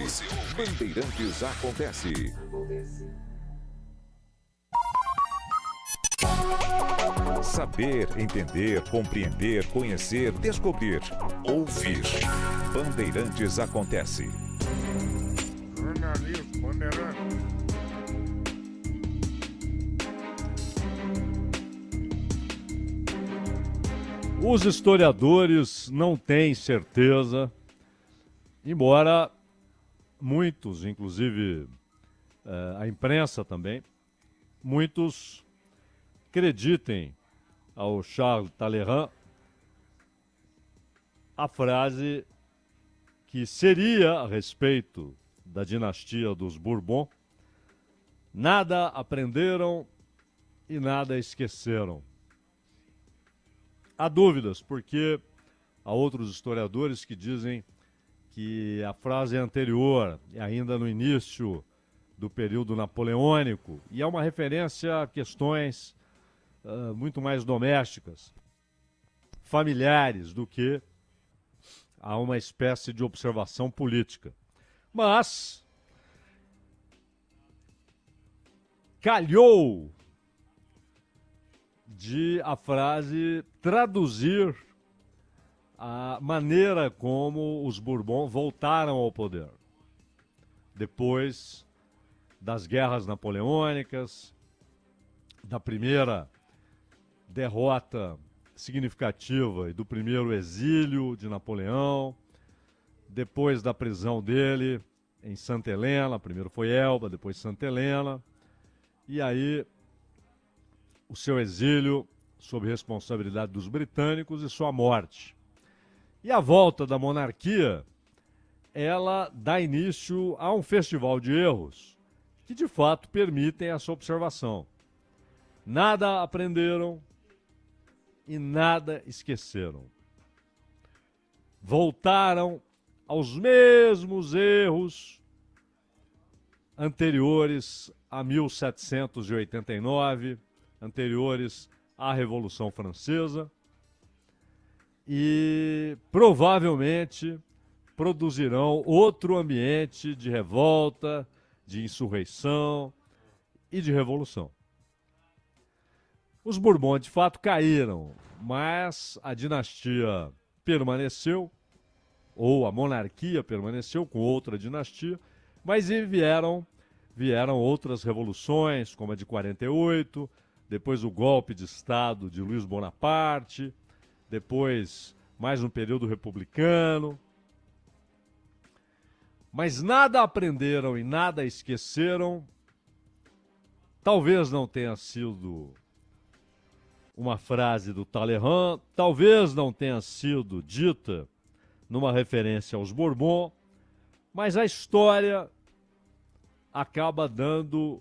Bandeirantes Acontece. Saber, entender, compreender, conhecer, descobrir, ouvir. Bandeirantes Acontece. Jornalismo Bandeirantes. Os historiadores não têm certeza, embora muitos, inclusive a imprensa também, muitos acreditem ao Charles Talleyrand a frase que seria a respeito da dinastia dos Bourbon: nada aprenderam e nada esqueceram. Há dúvidas, porque há outros historiadores que dizem que a frase é anterior, ainda no início do período napoleônico, e é uma referência a questões muito mais domésticas, familiares, do que a uma espécie de observação política. Mas calhou de a frase traduzir a maneira como os Bourbon voltaram ao poder. Depois das guerras napoleônicas, da primeira derrota significativa e do primeiro exílio de Napoleão, depois da prisão dele em Santa Helena, primeiro foi Elba, depois Santa Helena, e aí o seu exílio sob responsabilidade dos britânicos e sua morte. E a volta da monarquia, ela dá início a um festival de erros que, de fato, permitem essa observação. Nada aprenderam e nada esqueceram. Voltaram aos mesmos erros anteriores a 1789, anteriores à Revolução Francesa, e provavelmente produzirão outro ambiente de revolta, de insurreição e de revolução. Os Bourbon, de fato, caíram, mas a dinastia permaneceu, ou a monarquia permaneceu com outra dinastia, mas vieram outras revoluções, como a de 48, depois o golpe de Estado de Luiz Bonaparte, depois mais um período republicano. Mas nada aprenderam e nada esqueceram. Talvez não tenha sido uma frase do Talleyrand, talvez não tenha sido dita numa referência aos Bourbon, mas a história acaba dando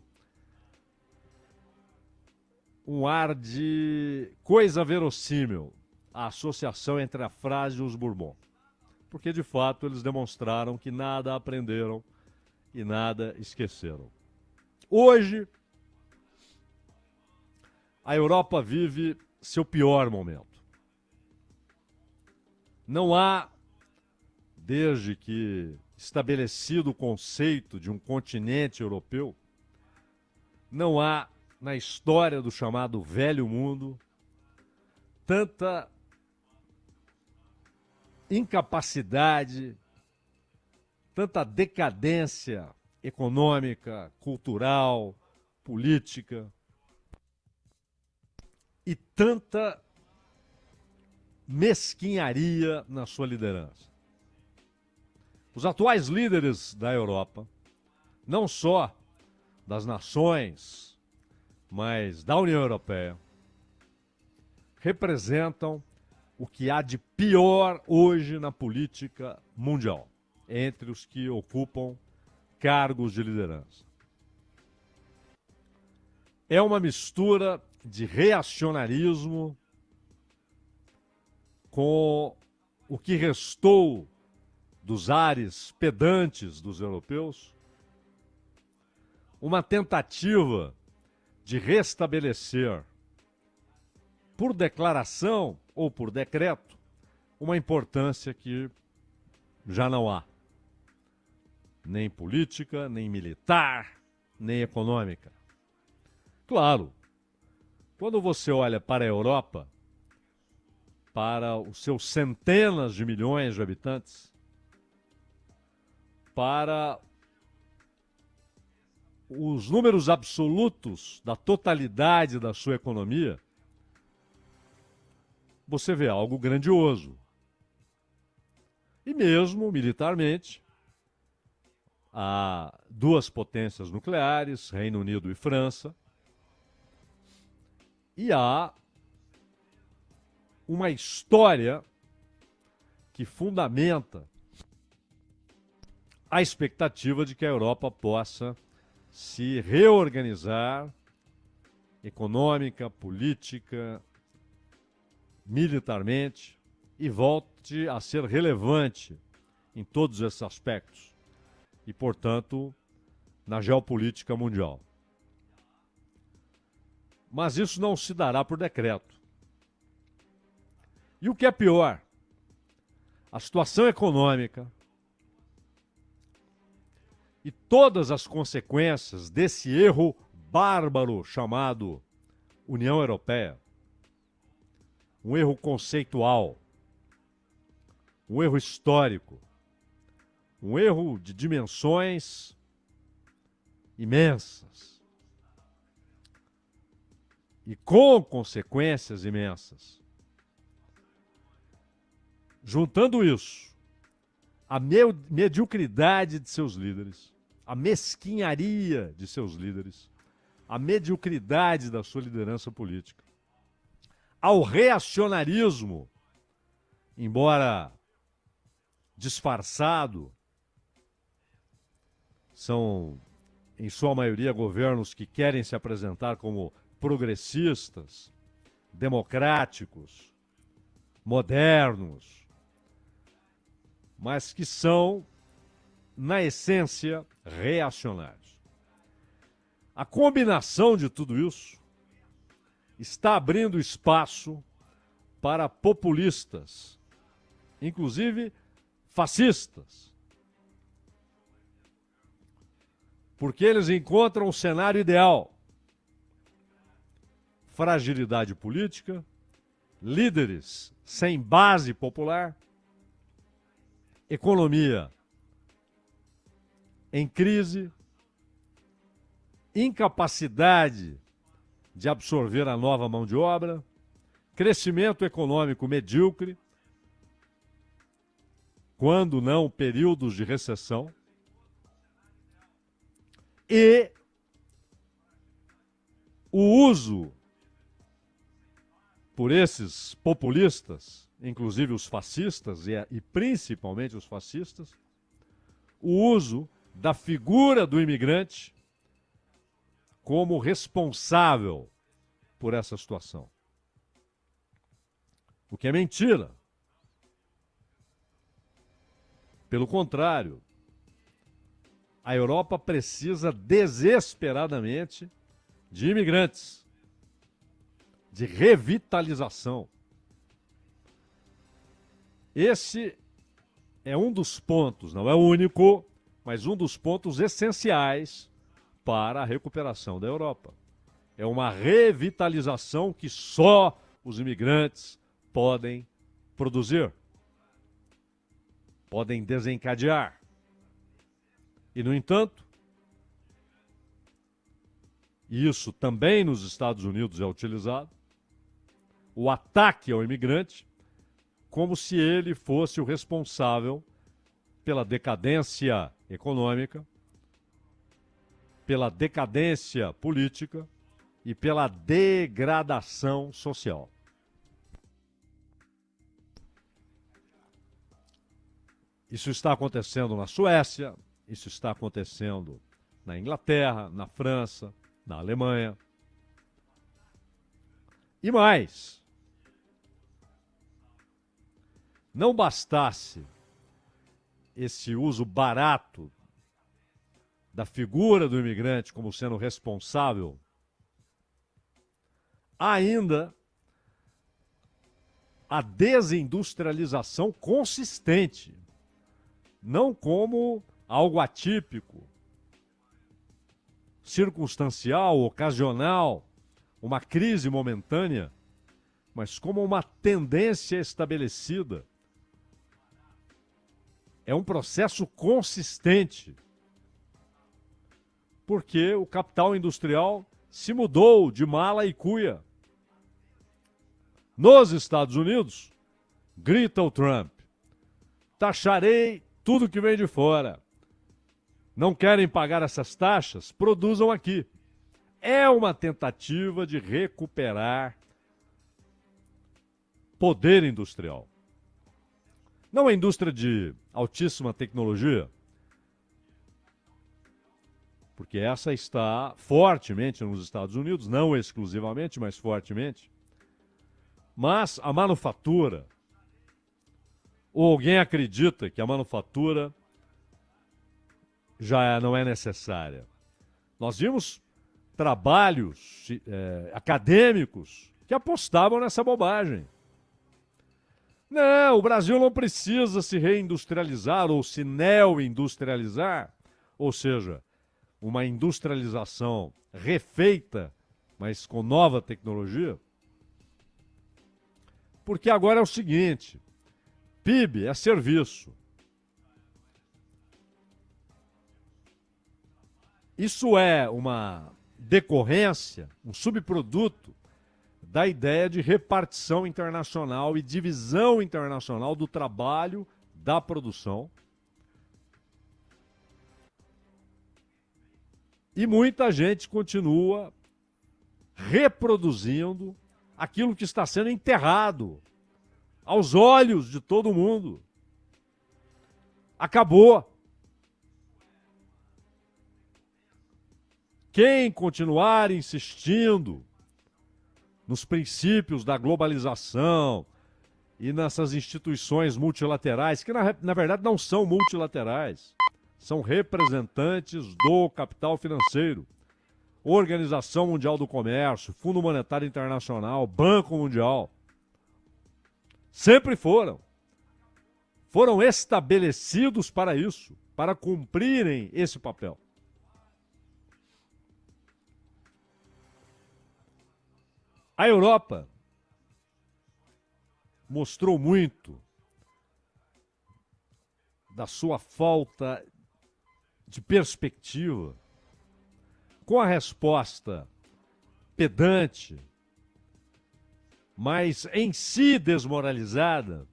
um ar de coisa verossímil à associação entre a frase e os Bourbon. Porque, de fato, eles demonstraram que nada aprenderam e nada esqueceram. Hoje, a Europa vive seu pior momento. Não há, desde que estabelecido o conceito de um continente europeu, não há, na história do chamado Velho Mundo, tanta incapacidade, tanta decadência econômica, cultural, política e tanta mesquinharia na sua liderança. Os atuais líderes da Europa, não só das nações, mas da União Europeia, representam o que há de pior hoje na política mundial, entre os que ocupam cargos de liderança. É uma mistura de reacionarismo com o que restou dos ares pedantes dos europeus, uma tentativa de restabelecer, por declaração ou por decreto, uma importância que já não há. nem política, nem militar, nem econômica. Claro, quando você olha para a Europa, para os seus centenas de milhões de habitantes, para os números absolutos da totalidade da sua economia, você vê algo grandioso. E mesmo militarmente, há duas potências nucleares, Reino Unido e França, e há uma história que fundamenta a expectativa de que a Europa possa se reorganizar econômica, política, militarmente e volte a ser relevante em todos esses aspectos e, portanto, na geopolítica mundial. Mas isso não se dará por decreto. E o que é pior, a situação econômica e todas as consequências desse erro bárbaro chamado União Europeia, um erro conceitual, um erro histórico, um erro de dimensões imensas e com consequências imensas. Juntando isso, a mediocridade de seus líderes, a mesquinharia de seus líderes, a mediocridade da sua liderança política, ao reacionarismo, embora disfarçado, são, em sua maioria, governos que querem se apresentar como progressistas, democráticos, modernos, mas que são, na essência, reacionários. A combinação de tudo isso está abrindo espaço para populistas, inclusive fascistas, porque eles encontram o cenário ideal: fragilidade política, líderes sem base popular, economia em crise, incapacidade de absorver a nova mão de obra, crescimento econômico medíocre, quando não períodos de recessão, e o uso por esses populistas, inclusive os fascistas e principalmente os fascistas, o uso da figura do imigrante como responsável por essa situação. O que é mentira. Pelo contrário, a Europa precisa desesperadamente de imigrantes, de revitalização. Esse é um dos pontos, não é o único, mas um dos pontos essenciais para a recuperação da Europa. É uma revitalização que só os imigrantes podem produzir, podem desencadear. E, no entanto, e isso também nos Estados Unidos é utilizado, o ataque ao imigrante como se ele fosse o responsável pela decadência econômica, pela decadência política e pela degradação social. Isso está acontecendo na Suécia, isso está acontecendo na Inglaterra, na França, na Alemanha. E mais, não bastasse esse uso barato da figura do imigrante como sendo responsável, há ainda a desindustrialização consistente, não como algo atípico, circunstancial, ocasional, uma crise momentânea, mas como uma tendência estabelecida. É um processo consistente, porque o capital industrial se mudou de mala e cuia. Nos Estados Unidos, grita o Trump, taxarei tudo que vem de fora. Não querem pagar essas taxas? Produzam aqui. É uma tentativa de recuperar poder industrial. Não é indústria de altíssima tecnologia, porque essa está fortemente nos Estados Unidos, não exclusivamente, mas fortemente. Mas a manufatura, ou alguém acredita que a manufatura já não é necessária. Nós vimos trabalhos acadêmicos que apostavam nessa bobagem. Não, o Brasil não precisa se reindustrializar ou se neo-industrializar, ou seja, uma industrialização refeita, mas com nova tecnologia. Porque agora é o seguinte, PIB é serviço. Isso é uma decorrência, um subproduto da ideia de repartição internacional e divisão internacional do trabalho, da produção. E muita gente continua reproduzindo aquilo que está sendo enterrado aos olhos de todo mundo. Acabou. Quem continuar insistindo nos princípios da globalização e nessas instituições multilaterais, que na verdade não são multilaterais, são representantes do capital financeiro, Organização Mundial do Comércio, Fundo Monetário Internacional, Banco Mundial. Sempre foram estabelecidos para isso, para cumprirem esse papel. A Europa mostrou muito da sua falta de perspectiva com a resposta pedante, mas em si desmoralizada,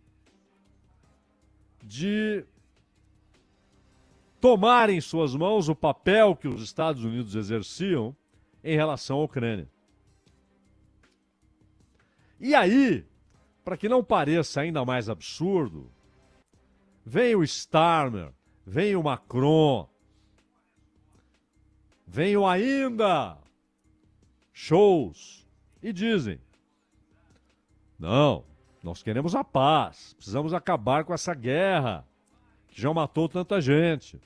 de tomar em suas mãos o papel que os Estados Unidos exerciam em relação à Ucrânia. E aí, para que não pareça ainda mais absurdo, vem o Starmer, vem o Macron, vem o ainda Scholz e dizem: não, nós queremos a paz, precisamos acabar com essa guerra que já matou tanta gente.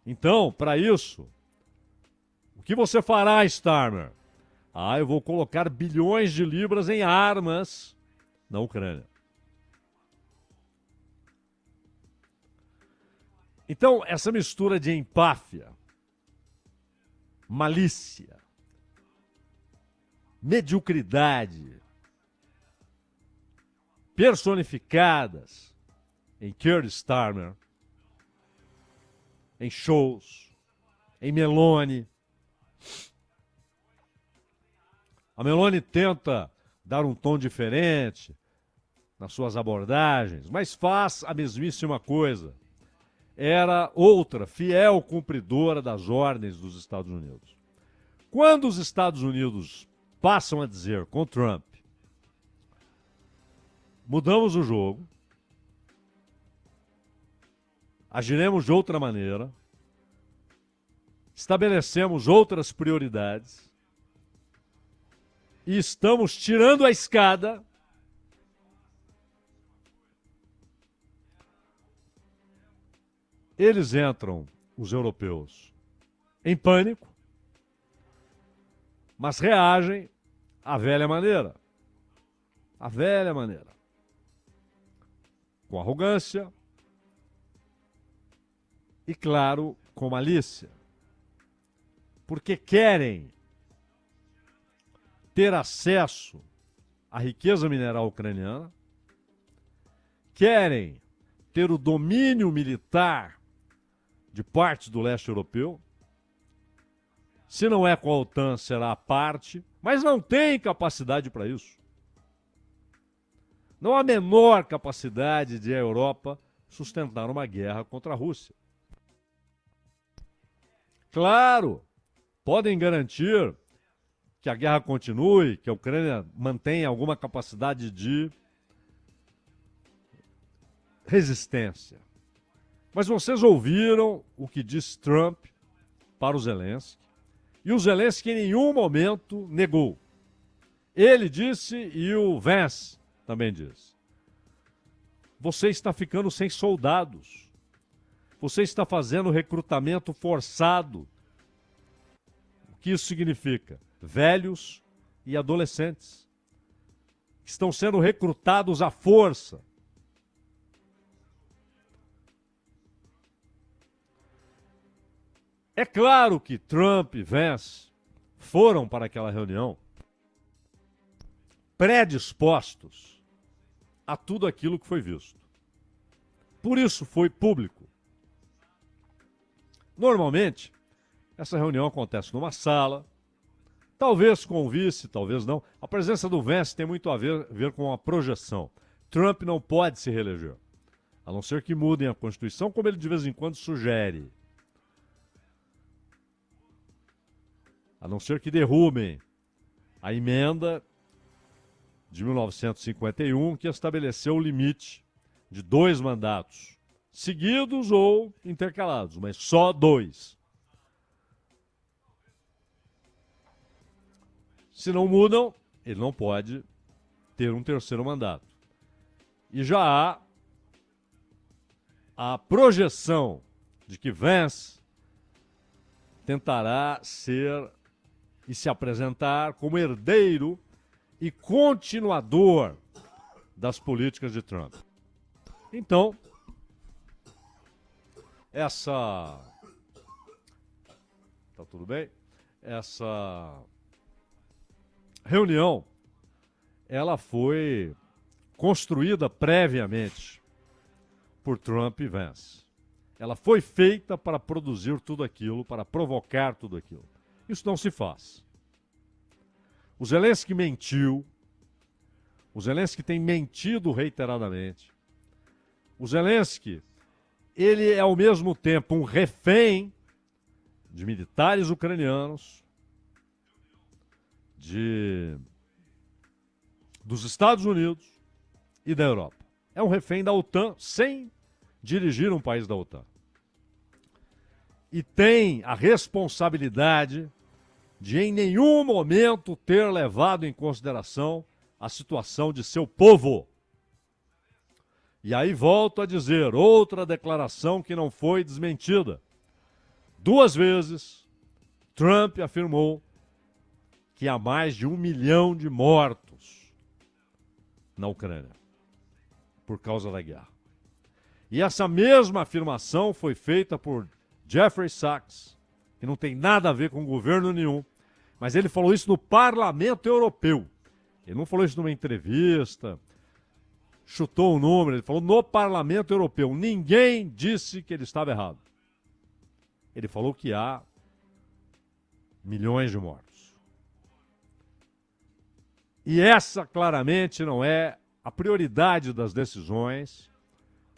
Então, para isso, o que você fará, Starmer? Eu vou colocar bilhões de libras em armas na Ucrânia. Então, essa mistura de empáfia, malícia, mediocridade, personificadas em Keir Starmer, em Scholz, em Meloni. A Meloni tenta dar um tom diferente nas suas abordagens, mas faz a mesmíssima coisa. Era outra fiel cumpridora das ordens dos Estados Unidos. Quando os Estados Unidos passam a dizer com Trump: mudamos o jogo, agiremos de outra maneira, estabelecemos outras prioridades e estamos tirando a escada, eles entram, os europeus, em pânico, mas reagem à velha maneira. A velha maneira. Com arrogância, e, claro, com malícia. Porque querem ter acesso à riqueza mineral ucraniana, querem ter o domínio militar de partes do leste europeu. Se não é com a OTAN, será a parte, mas não tem capacidade para isso. Não há a menor capacidade de a Europa sustentar uma guerra contra a Rússia. Claro, podem garantir que a guerra continue, que a Ucrânia mantenha alguma capacidade de resistência. Mas vocês ouviram o que disse Trump para o Zelensky, e o Zelensky em nenhum momento negou. Ele disse e o Vance também disse: você está ficando sem soldados. Você está fazendo recrutamento forçado. O que isso significa? Velhos e adolescentes que estão sendo recrutados à força. É claro que Trump e Vance foram para aquela reunião predispostos a tudo aquilo que foi visto. Por isso foi público. Normalmente, essa reunião acontece numa sala, talvez com o vice, talvez não. A presença do Vance tem muito a ver com a projeção. Trump não pode se reeleger, a não ser que mudem a Constituição, como ele de vez em quando sugere. A não ser que derrubem a emenda de 1951, que estabeleceu o limite de 2 mandatos, seguidos ou intercalados, mas só 2. Se não mudam, ele não pode ter um 3º mandato. E já há a projeção de que Vance tentará ser e se apresentar como herdeiro e continuador das políticas de Trump. Então, essa... Tá tudo bem? Essa reunião, ela foi construída previamente por Trump e Vance. Ela foi feita para produzir tudo aquilo, para provocar tudo aquilo. Isso não se faz. O Zelensky mentiu. O Zelensky tem mentido reiteradamente. O Zelensky, ele é ao mesmo tempo um refém de militares ucranianos, dos Estados Unidos e da Europa. É um refém da OTAN sem dirigir um país da OTAN. E tem a responsabilidade de em nenhum momento ter levado em consideração a situação de seu povo. E aí volto a dizer, outra declaração que não foi desmentida. 2 vezes, Trump afirmou que há mais de 1 milhão de mortos na Ucrânia por causa da guerra. E essa mesma afirmação foi feita por Jeffrey Sachs, que não tem nada a ver com governo nenhum, mas ele falou isso no Parlamento Europeu. Ele não falou isso numa entrevista, chutou um número, ele falou no Parlamento Europeu. Ninguém disse que ele estava errado. Ele falou que há milhões de mortos. E essa claramente não é a prioridade das decisões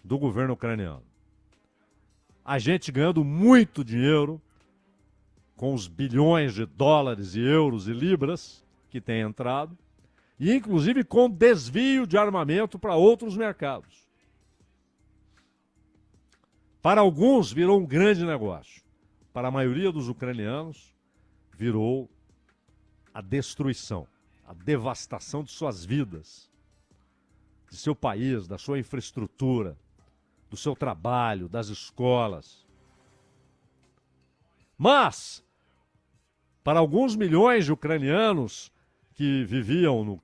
do governo ucraniano. A gente ganhando muito dinheiro com os bilhões de dólares e euros e libras que tem entrado, e inclusive com desvio de armamento para outros mercados. Para alguns virou um grande negócio. Para a maioria dos ucranianos virou a destruição, a devastação de suas vidas, de seu país, da sua infraestrutura, do seu trabalho, das escolas. Mas, para alguns milhões de ucranianos que viviam,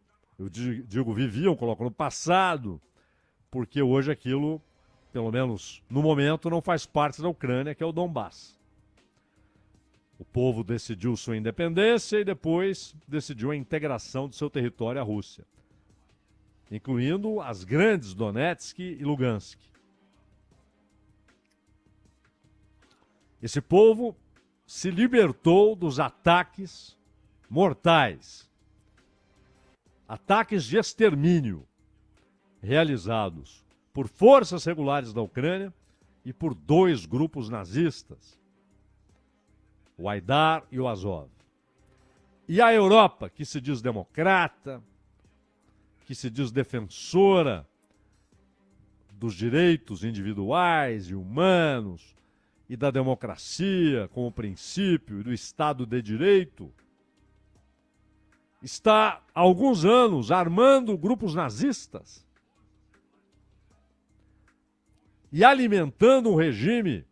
viviam, coloco no passado, porque hoje aquilo pelo menos no momento, não faz parte da Ucrânia, que é o Donbass. O povo decidiu sua independência e depois decidiu a integração de seu território à Rússia, incluindo as grandes Donetsk e Lugansk. Esse povo se libertou dos ataques mortais, ataques de extermínio realizados por forças regulares da Ucrânia e por 2 grupos nazistas, o Aidar e o Azov. E a Europa, que se diz democrata, que se diz defensora dos direitos individuais e humanos e da democracia como princípio e do Estado de Direito, está há alguns anos armando grupos nazistas e alimentando um regime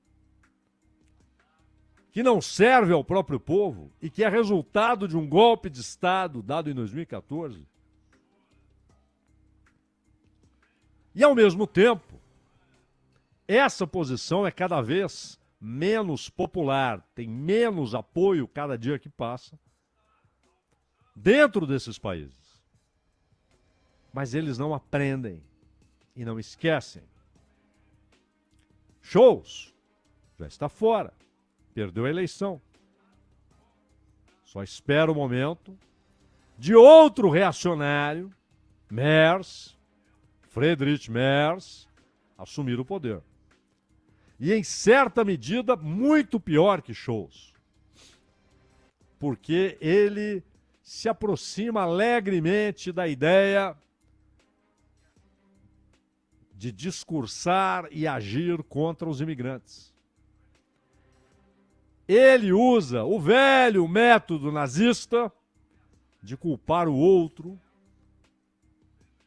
que não serve ao próprio povo e que é resultado de um golpe de Estado dado em 2014. E, ao mesmo tempo, essa posição é cada vez menos popular, tem menos apoio cada dia que passa dentro desses países. Mas eles não aprendem e não esquecem. Scholz já está fora, perdeu a eleição. Só espera o momento de outro reacionário, Friedrich Merz, assumir o poder. E, em certa medida, muito pior que Scholz. Porque ele se aproxima alegremente da ideia de discursar e agir contra os imigrantes. Ele usa o velho método nazista de culpar o outro,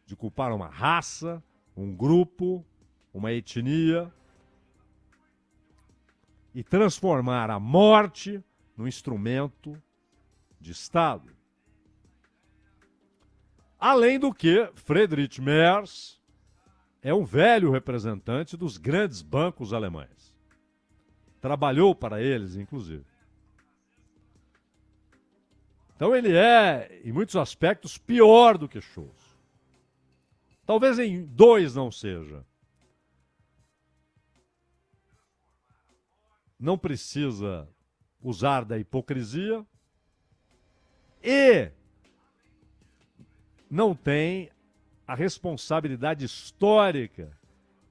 de culpar uma raça, um grupo, uma etnia, e transformar a morte num instrumento de Estado. Além do que, Friedrich Merz é um velho representante dos grandes bancos alemães. Trabalhou para eles, inclusive. Então ele é, em muitos aspectos, pior do que Scholz. Talvez em 2 não seja. Não precisa usar da hipocrisia e não tem a responsabilidade histórica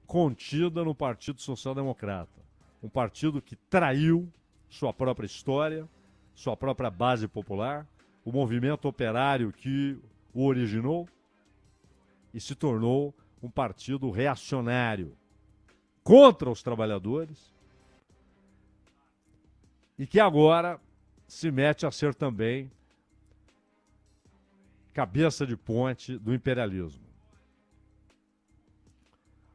contida no Partido Social Democrata. Um partido que traiu sua própria história, sua própria base popular, o movimento operário que o originou e se tornou um partido reacionário contra os trabalhadores e que agora se mete a ser também cabeça de ponte do imperialismo.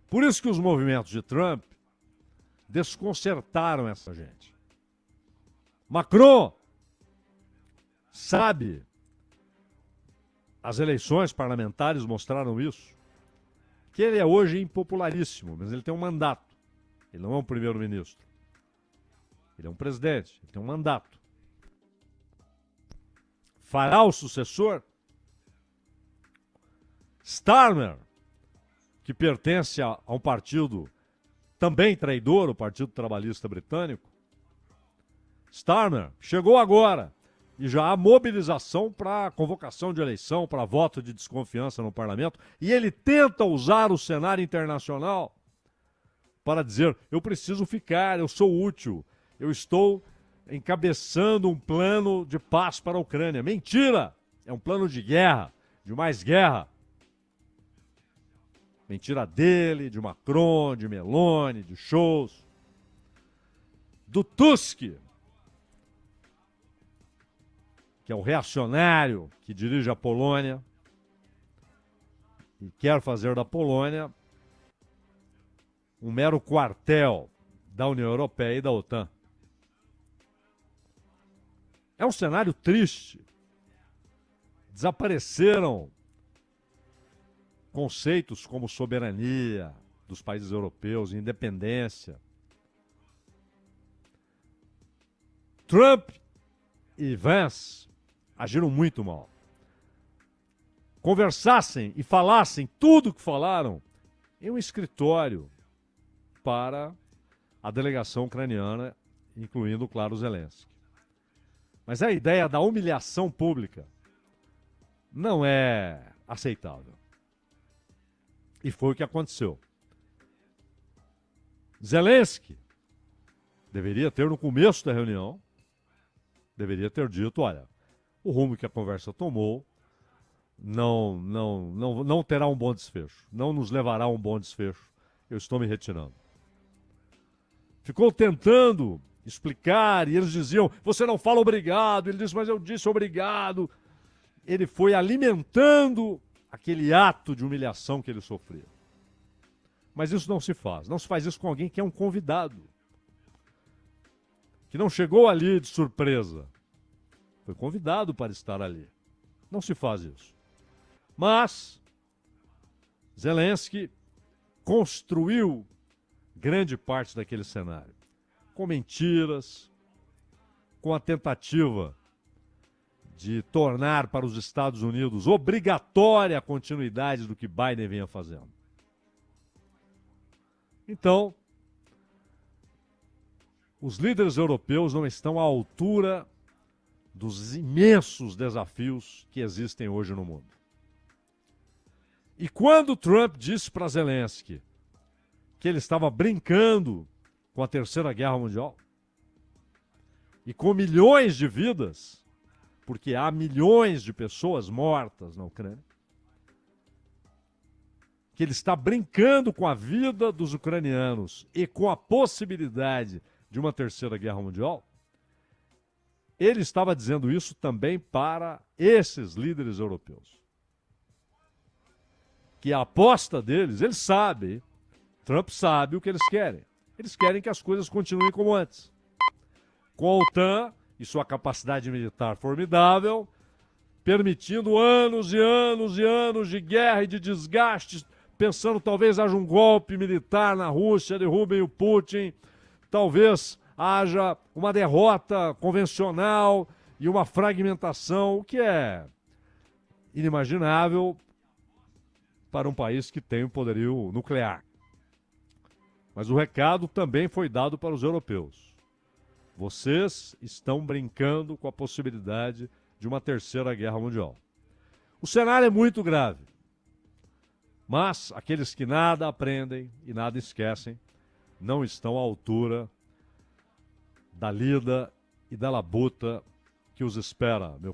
Por isso que os movimentos de Trump desconcertaram essa gente. Macron sabe, as eleições parlamentares mostraram isso, que ele é hoje impopularíssimo, mas ele tem um mandato. Ele não é um primeiro-ministro. Ele é um presidente, ele tem um mandato. Fará o sucessor? Starmer, que pertence a um partido também traidor, o Partido Trabalhista Britânico. Starmer chegou agora e já há mobilização para convocação de eleição, para voto de desconfiança no parlamento, e ele tenta usar o cenário internacional para dizer: eu preciso ficar, eu sou útil, eu estou encabeçando um plano de paz para a Ucrânia. Mentira! É um plano de guerra, de mais guerra. Mentira dele, de Macron, de Meloni, de Scholz, do Tusk, que é o reacionário que dirige a Polônia e quer fazer da Polônia um mero quartel da União Europeia e da OTAN. É um cenário triste. Desapareceram conceitos como soberania, dos países europeus, independência. Trump e Vance agiram muito mal. Conversassem e falassem tudo o que falaram em um escritório para a delegação ucraniana, incluindo, claro, Zelensky. Mas a ideia da humilhação pública não é aceitável. E foi o que aconteceu. Zelensky deveria ter, no começo da reunião, deveria ter dito, olha, o rumo que a conversa tomou não terá um bom desfecho, não nos levará a um bom desfecho, eu estou me retirando. Ficou tentando explicar e eles diziam, você não fala obrigado, ele disse, mas eu disse obrigado. Ele foi alimentando aquele ato de humilhação que ele sofria. Mas isso não se faz isso com alguém que é um convidado, que não chegou ali de surpresa, foi convidado para estar ali. Não se faz isso. Mas Zelensky construiu grande parte daquele cenário, com mentiras, com a tentativa de tornar para os Estados Unidos obrigatória a continuidade do que Biden vinha fazendo. Então, os líderes europeus não estão à altura dos imensos desafios que existem hoje no mundo. E quando Trump disse para Zelensky que ele estava brincando com a Terceira Guerra Mundial e com milhões de vidas, porque há milhões de pessoas mortas na Ucrânia, que ele está brincando com a vida dos ucranianos e com a possibilidade de uma Terceira Guerra Mundial, ele estava dizendo isso também para esses líderes europeus. Que a aposta deles, eles sabem, Trump sabe o que eles querem. Eles querem que as coisas continuem como antes. Com a OTAN e sua capacidade militar formidável, permitindo anos e anos e anos de guerra e de desgastes, pensando talvez haja um golpe militar na Rússia, derrubem o Putin, talvez haja uma derrota convencional e uma fragmentação, o que é inimaginável para um país que tem um poderio nuclear. Mas o recado também foi dado para os europeus. Vocês estão brincando com a possibilidade de uma Terceira Guerra Mundial. O cenário é muito grave. Mas aqueles que nada aprendem e nada esquecem não estão à altura da lida e da labuta que os espera, meu